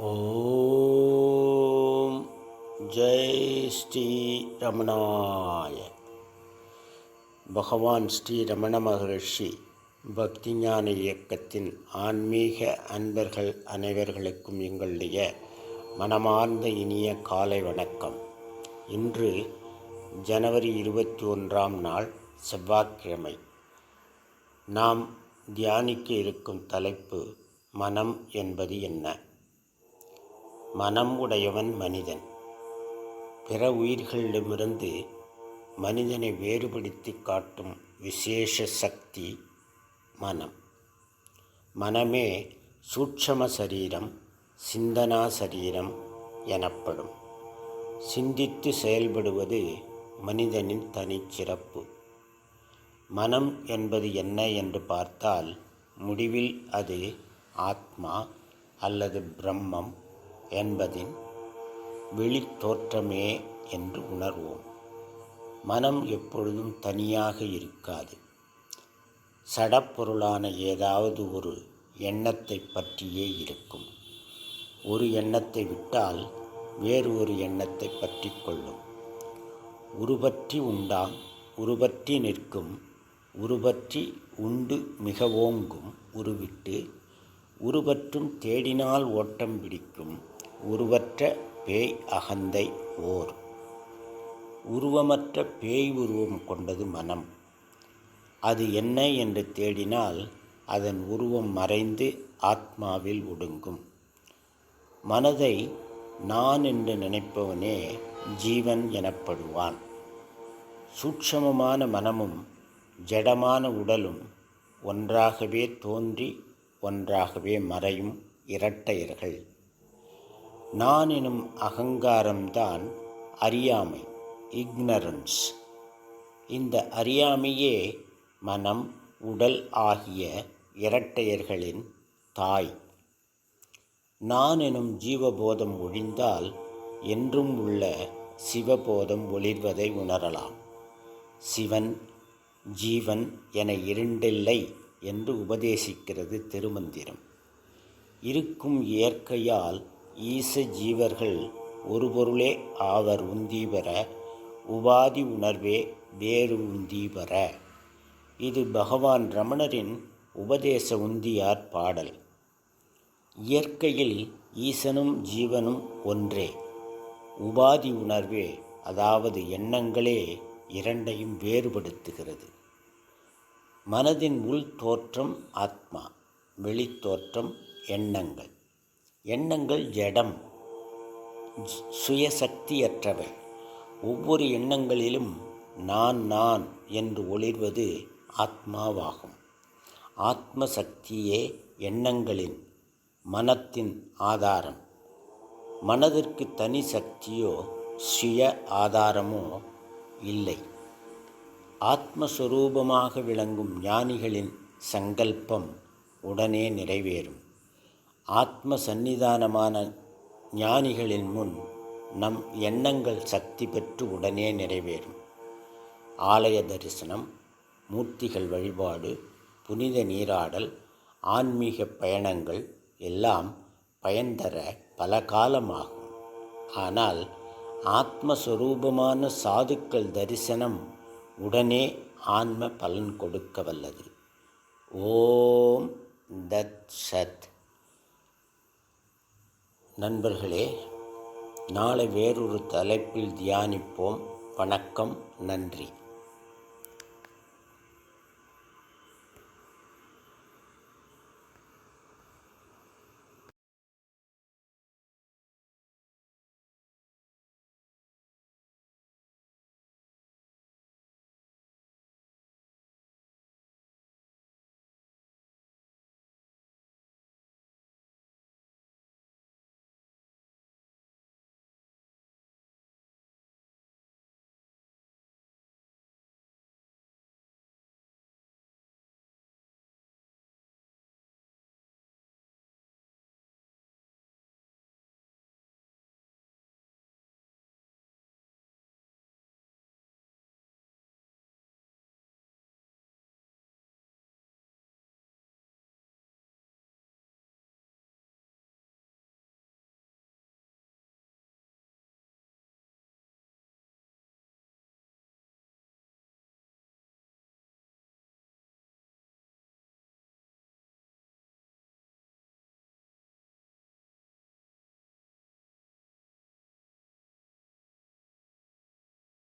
ஓம் ஜெய் ஸ்ரீ ரமணாய. பகவான் ஸ்ரீ ரமண மகரிஷி பக்திஞான இயக்கத்தின் ஆன்மீக அன்பர்கள் அனைவர்களுக்கும் எங்களுடைய மனமார்ந்த இனிய காலை வணக்கம். இன்று ஜனவரி 21ஆம் நாள் செவ்வாய்க்கிழமை. நாம் தியானிக்க இருக்கும் தலைப்பு மனம் என்பது என்ன? மனம் உடையவன் மனிதன். பிற உயிர்களிடமிருந்து மனிதனை வேறுபடுத்தி காட்டும் விசேஷ சக்தி மனம். மனமே சூட்சம சரீரம், சிந்தனா சரீரம் எனப்படும். சிந்தித்து செயல்படுவது மனிதனின் தனிச்சிறப்பு. மனம் என்பது என்ன என்று பார்த்தால், முடிவில் அது ஆத்மா அல்லது பிரம்மம் என்பதின் வெளித்தோற்றமே என்று உணர்வோம். மனம் எப்பொழுதும் தனியாக இருக்காது. சடப்பொருளான ஏதாவது ஒரு எண்ணத்தை பற்றியே இருக்கும். ஒரு எண்ணத்தை விட்டால் வேறு ஒரு எண்ணத்தை பற்றி கொள்ளும். உருபற்றி உண்டாம், உருபற்றி நிற்கும், உருபற்றி உண்டு மிக ஓங்கும், உருவிட்டு உருவற்றும் தேடினால் ஓட்டம் பிடிக்கும், உருவற்ற பேய் அகந்தை ஓர். உருவமற்ற பேய் உருவம் கொண்டது மனம். அது என்ன என்று தேடினால் அதன் உருவம் மறைந்து ஆத்மாவில் ஒடுங்கும். மனதை நான் என்று நினைப்பவனே ஜீவன் எனப்படுவான். சூட்சமமான மனமும் ஜடமான உடலும் ஒன்றாகவே தோன்றி ஒன்றாகவே மறையும் இரட்டையர்கள். நான் எனும் அகங்காரம்தான் அறியாமை, இக்னரன்ஸ். இந்த அறியாமையே மனம், உடல் ஆகிய இரட்டையர்களின் தாய். நான் எனும் ஜீவபோதம் ஒழிந்தால் என்றும் உள்ள சிவபோதம் ஒளிர்வதை உணரலாம். சிவன், ஜீவன் என இரண்டில்லை என்று உபதேசிக்கிறது திருமந்திரம். இருக்கும் இயற்கையால் ஈச ஜீவர்கள் ஒரு பொருளே ஆவர் உந்தீபர, உபாதி உணர்வே வேறு உந்தீபர. இது பகவான் ரமணரின் உபதேச உந்தியார் பாடல். இயற்கையில் ஈசனும் ஜீவனும் ஒன்றே. உபாதி உணர்வே, அதாவது எண்ணங்களே இரண்டையும் வேறுபடுத்துகிறது. மனதின் உள் தோற்றம் ஆத்மா, வெளித்தோற்றம் எண்ணங்கள். எண்ணங்கள் ஜடம், சுயசக்தியற்றவை. ஒவ்வொரு எண்ணங்களிலும் நான் நான் என்று ஒளிர்வது ஆத்மாவாகும். ஆத்ம சக்தியே எண்ணங்களின், மனத்தின் ஆதாரம். மனதிற்கு தனி சக்தியோ சுய ஆதாரமோ இல்லை. ஆத்மஸ்வரூபமாக விளங்கும் ஞானிகளின் சங்கல்பம் உடனே நிறைவேறும். ஆத்ம சந்நிதானமான ஞானிகளின் முன் நம் எண்ணங்கள் சக்தி பெற்று உடனே நிறைவேறும். ஆலய தரிசனம், மூர்த்திகள் வழிபாடு, புனித நீராடல், ஆன்மீக பயணங்கள் எல்லாம் பயன் தர பல காலமாகும். ஆனால் ஆத்மஸ்வரூபமான சாதுக்கள் தரிசனம் உடனே ஆன்ம பலன் கொடுக்க வல்லது. ஓம் தத் சத். நண்பர்களே, நாளை வேறொரு தலைப்பில் தியானிப்போம். வணக்கம், நன்றி.